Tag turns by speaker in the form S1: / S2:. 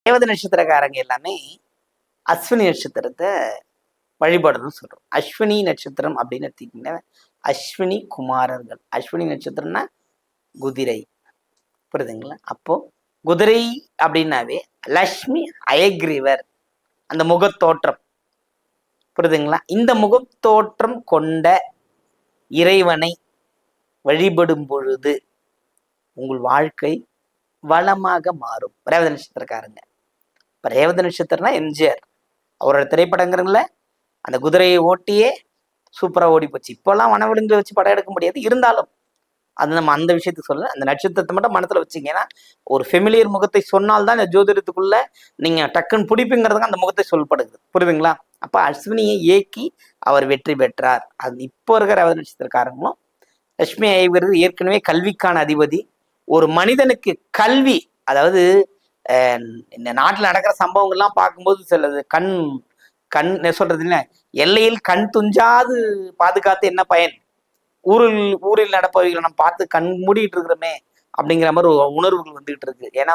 S1: ரேவதி நட்சத்திரக்காரங்க எல்லாமே அஸ்வினி நட்சத்திரத்தை வழிபடணும்னு சொல்றோம். அஸ்வினி நட்சத்திரம் அப்படின்னு எடுத்துக்கிட்டீங்கன்னா அஸ்வினி குமாரர்கள். அஸ்வினி நட்சத்திரம்னா குதிரை, புரியுதுங்களா? அப்போ குதிரை அப்படின்னாவே லக்ஷ்மி அயக்ரீவர், அந்த முகத்தோற்றம், புரியுதுங்களா? இந்த முகத்தோற்றம் கொண்ட இறைவனை வழிபடும் பொழுது உங்கள் வாழ்க்கை வளமாக மாறும். ரேவதி நட்சத்திரக்காரங்க, இப்ப ரேவதி நட்சத்திரம்னா எம்ஜிஆர், அவரோட திரைப்படங்கள்ல அந்த குதிரையை ஓட்டியே சூப்பரா ஓடி போச்சு. இப்பெல்லாம் வனவிலங்குகளை வச்சு படம் எடுக்க முடியாது, இருந்தாலும் அது நம்ம அந்த விஷயத்துக்கு சொல்ல, அந்த நட்சத்திரத்தை மட்டும் மனத்துல வச்சுங்கன்னா ஒரு ஃபெமிலியர் முகத்தை சொன்னால்தான் இந்த ஜோதிடத்துக்குள்ள நீங்க டக்குன்னு பிடிப்புங்கிறதுக்கு அந்த முகத்தை சொல்லப்படுது, புரியுதுங்களா? அப்ப அஸ்வினியை ஏக்கி அவர் வெற்றி பெற்றார். அது இப்போ இருக்கிற ரேவதி நட்சத்திரக்காரங்களும் லட்சுமி ஐவர்கள் ஏற்கனவே கல்விக்கான அதிபதி. ஒரு மனிதனுக்கு கல்வி, அதாவது இந்த நாட்டில் நடக்கிற சம்பவங்கள்லாம் பார்க்கும்போது சிலது கண் கண் சொல்றது இல்லை, எல்லையில் கண் துஞ்சாது பாதுகாத்து என்ன பயன், ஊரில் நடப்பவைகளை நம்ம பார்த்து கண் மூடிட்டு இருக்கிறோமே அப்படிங்கிற மாதிரி ஒரு உணர்வுகள் வந்துகிட்டு இருக்கு. ஏன்னா